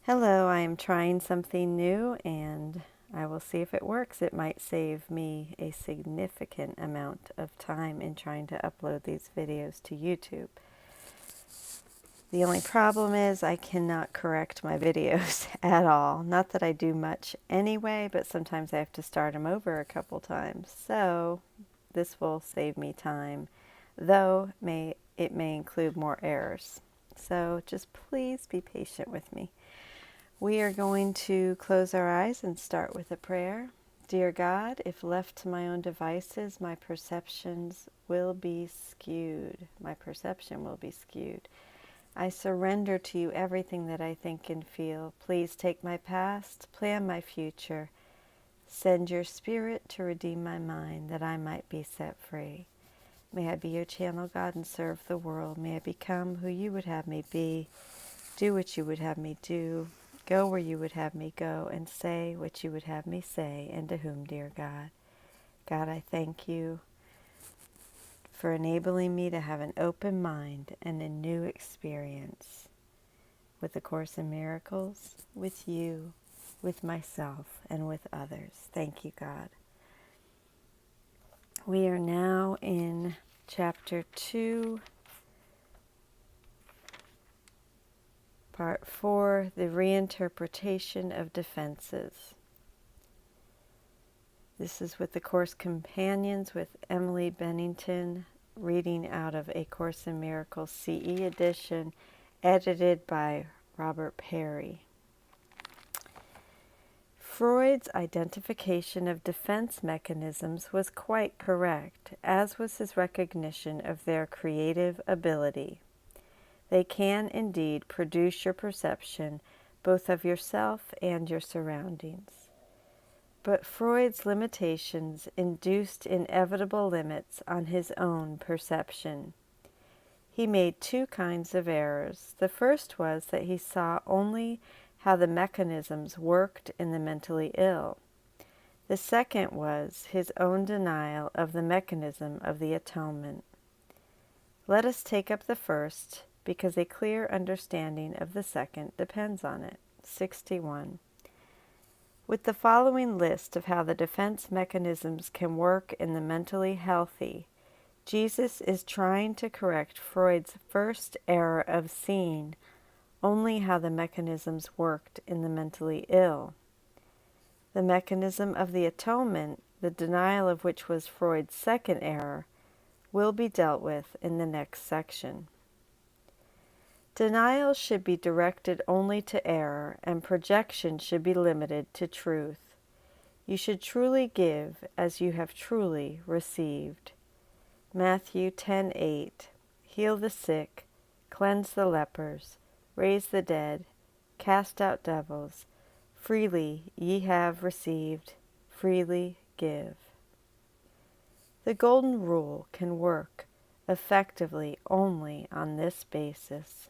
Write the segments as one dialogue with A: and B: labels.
A: Hello, I am trying something new and I will see if it works. It might save me a significant amount of time in trying to upload these videos to YouTube. The only problem is I cannot correct my videos at all. Not that I do much anyway, but sometimes I have to start them over a couple times. So this will save me time, though it may include more errors. So just please be patient with me. We are going to close our eyes and start with a prayer. Dear God, if left to my own devices, my perceptions will be skewed. My perception will be skewed. I surrender to you everything that I think and feel. Please take my past, plan my future. Send your spirit to redeem my mind that I might be set free. May I be your channel, God, and serve the world. May I become who you would have me be, do what you would have me do, go where you would have me go, and say what you would have me say, and to whom, dear God. God, I thank you for enabling me to have an open mind and a new experience with the Course in Miracles, with you, with myself, and with others. Thank you, God. We are now in Chapter 2, Part 4, the Reinterpretation of Defenses. This is with the Course Companions with Emily Bennington, reading out of A Course in Miracles CE edition, edited by Robert Perry. Freud's identification of defense mechanisms was quite correct, as was his recognition of their creative ability. They can indeed produce your perception both of yourself and your surroundings. But Freud's limitations induced inevitable limits on his own perception. He made two kinds of errors. The first was that he saw only how the mechanisms worked in the mentally ill. The second was his own denial of the mechanism of the atonement. Let us take up the first, because a clear understanding of the second depends on it. 61. With the following list of how the defense mechanisms can work in the mentally healthy, Jesus is trying to correct Freud's first error of seeing only how the mechanisms worked in the mentally ill. The mechanism of the atonement, the denial of which was Freud's second error, will be dealt with in the next section. Denial should be directed only to error, and projection should be limited to truth. You should truly give as you have truly received. Matthew 10:8. Heal the sick, cleanse the lepers, raise the dead, cast out devils. Freely ye have received, freely give. The Golden Rule can work effectively only on this basis.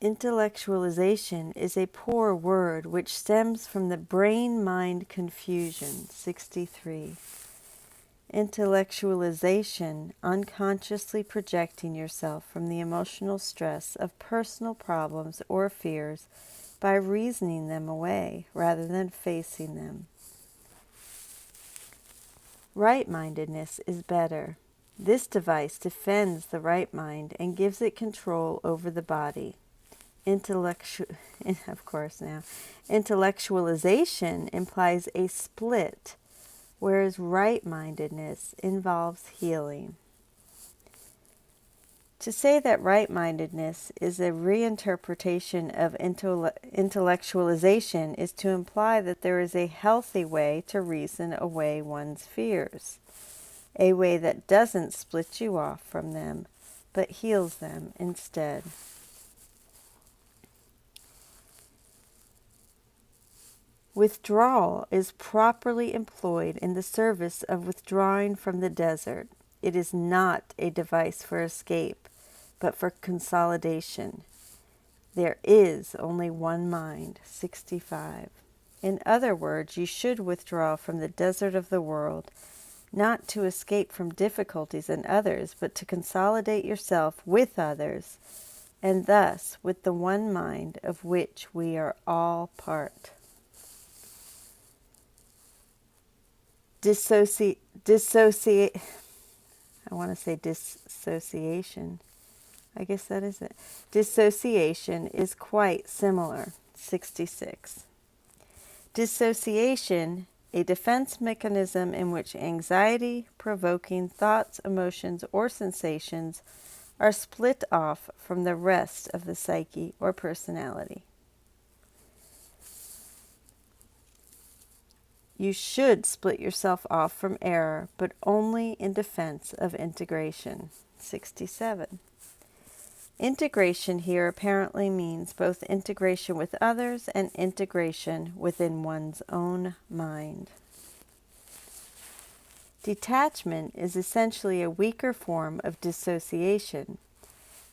A: Intellectualization is a poor word which stems from the brain-mind confusion. 63. Intellectualization, unconsciously projecting yourself from the emotional stress of personal problems or fears by reasoning them away rather than facing them. Right-mindedness is better. This device defends the right mind and gives it control over the body. Intellectualization implies a split, whereas right-mindedness involves healing. To say that right-mindedness is a reinterpretation of intellectualization is to imply that there is a healthy way to reason away one's fears, a way that doesn't split you off from them, but heals them instead. Withdrawal is properly employed in the service of withdrawing from the desert. It is not a device for escape, but for consolidation. There is only one mind. 65. In other words, you should withdraw from the desert of the world not to escape from difficulties in others, but to consolidate yourself with others, and thus with the one mind of which we are all part. Dissociation. I want to say dissociation. I guess that is it. Dissociation is quite similar. 66. Dissociation, a defense mechanism in which anxiety-provoking thoughts, emotions, or sensations are split off from the rest of the psyche or personality. You should split yourself off from error, but only in defense of integration. 67. Integration here apparently means both integration with others and integration within one's own mind. Detachment is essentially a weaker form of dissociation.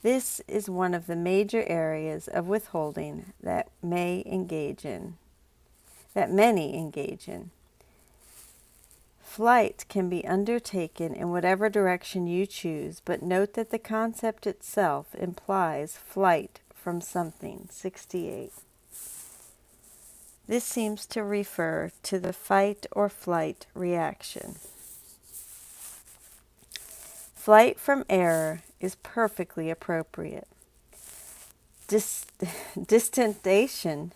A: This is one of the major areas of withholding that many engage in. Flight can be undertaken in whatever direction you choose, but note that the concept itself implies flight from something. 68. This seems to refer to the fight or flight reaction. Flight from error is perfectly appropriate. Distentation.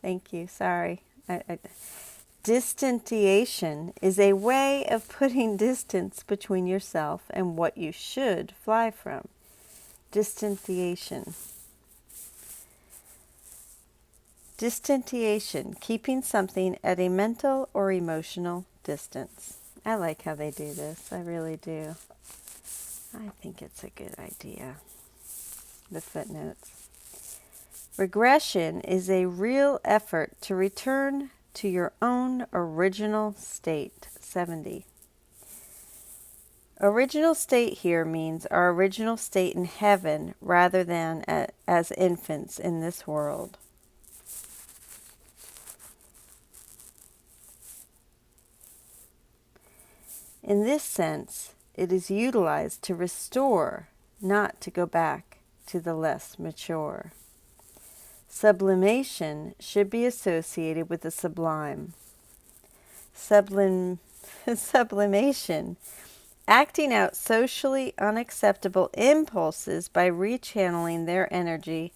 A: Thank you, sorry. Distantiation is a way of putting distance between yourself and what you should fly from. Distantiation. Distantiation, keeping something at a mental or emotional distance. I like how they do this. I really do. I think it's a good idea. The footnotes. Regression is a real effort to return to your own original state. 70. Original state here means our original state in heaven rather than as infants in this world. In this sense, it is utilized to restore, not to go back to the less mature. Sublimation should be associated with the sublime. Sublimation, acting out socially unacceptable impulses by rechanneling their energy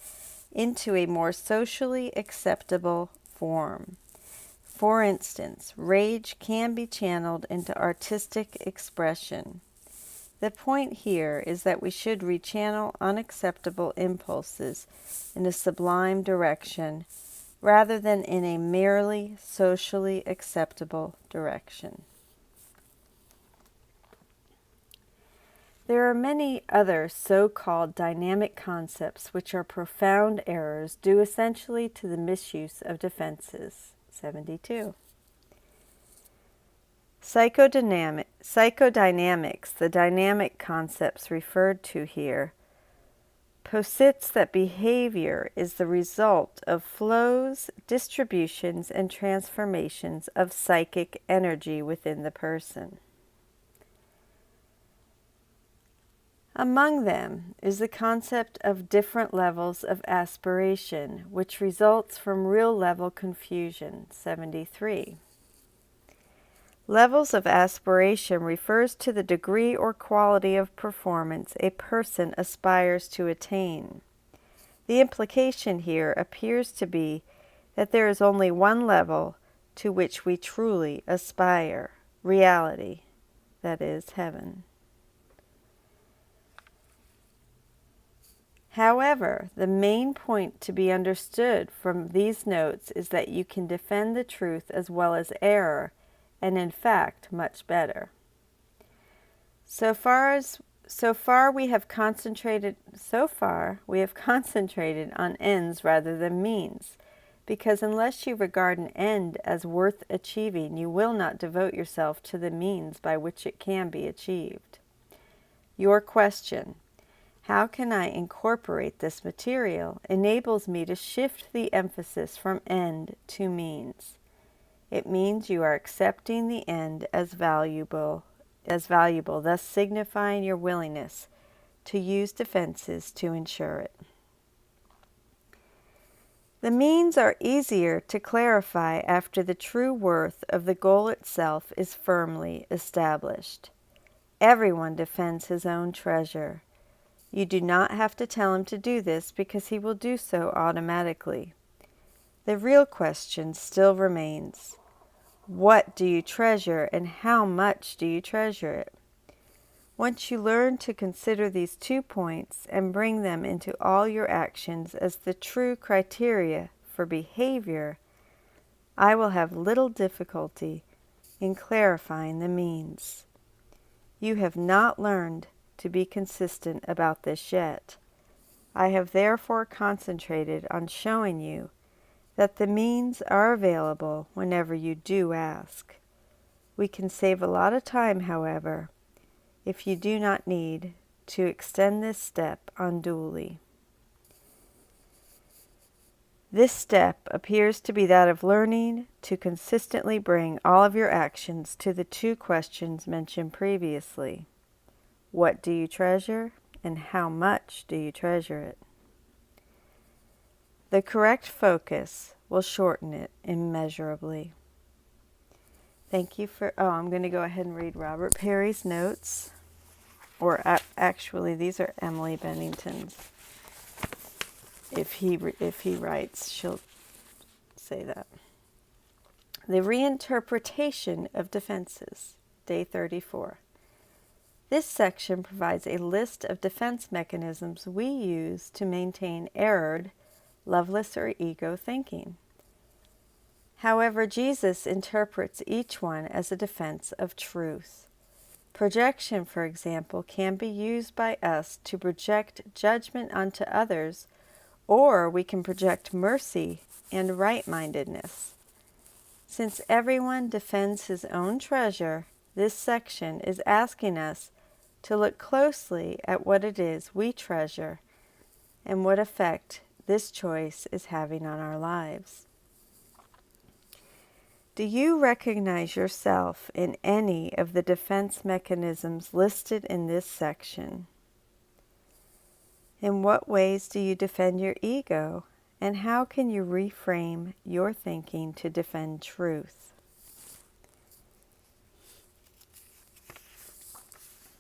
A: into a more socially acceptable form. For instance, rage can be channeled into artistic expression. The point here is that we should rechannel unacceptable impulses in a sublime direction rather than in a merely socially acceptable direction. There are many other so-called dynamic concepts which are profound errors due essentially to the misuse of defenses. 72. Psychodynamics, the dynamic concepts referred to here, posits that behavior is the result of flows, distributions, and transformations of psychic energy within the person. Among them is the concept of different levels of aspiration, which results from real-level confusion. 73. Levels of aspiration refers to the degree or quality of performance a person aspires to attain. The implication here appears to be that there is only one level to which we truly aspire, reality, that is, heaven. However, the main point to be understood from these notes is that you can defend the truth as well as error, and in fact, much better. So far we have concentrated on ends rather than means, because unless you regard an end as worth achieving, you will not devote yourself to the means by which it can be achieved. Your question, how can I incorporate this material, enables me to shift the emphasis from end to means. It means you are accepting the end as valuable, thus signifying your willingness to use defenses to ensure it. The means are easier to clarify after the true worth of the goal itself is firmly established. Everyone defends his own treasure. You do not have to tell him to do this because he will do so automatically. The real question still remains: what do you treasure and how much do you treasure it? Once you learn to consider these 2 points and bring them into all your actions as the true criteria for behavior, I will have little difficulty in clarifying the means. You have not learned to be consistent about this yet. I have therefore concentrated on showing you that the means are available whenever you do ask. We can save a lot of time, however, if you do not need to extend this step unduly. This step appears to be that of learning to consistently bring all of your actions to the 2 questions mentioned previously. What do you treasure, and how much do you treasure it? The correct focus will shorten it immeasurably. Thank you for, I'm going to go ahead and read Robert Perry's notes. Or actually, these are Emily Bennington's. If he writes, she'll say that. The Reinterpretation of Defenses, Day 34. This section provides a list of defense mechanisms we use to maintain errored, loveless, or ego thinking. However, Jesus interprets each one as a defense of truth. Projection, for example, can be used by us to project judgment onto others, or we can project mercy and right-mindedness. Since everyone defends his own treasure, this section is asking us to look closely at what it is we treasure and what effect this choice is having on our lives. Do you recognize yourself in any of the defense mechanisms listed in this section? In what ways do you defend your ego, and how can you reframe your thinking to defend truth?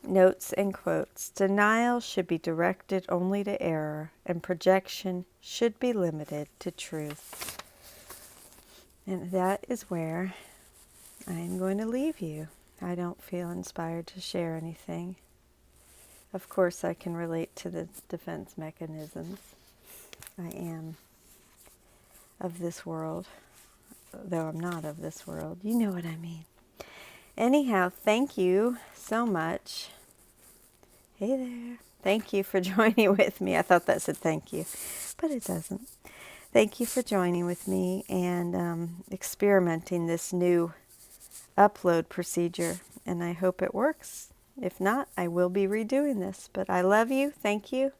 A: Notes and quotes. Denial should be directed only to error, and projection should be limited to truth. And that is where I am going to leave you. I don't feel inspired to share anything. Of course, I can relate to the defense mechanisms. I am of this world, though I'm not of this world. You know what I mean. Anyhow, thank you so much. Hey there. Thank you for joining with me. I thought that said thank you, but it doesn't. Thank you for joining with me and experimenting this new upload procedure, and I hope it works. If not, I will be redoing this, but I love you. Thank you.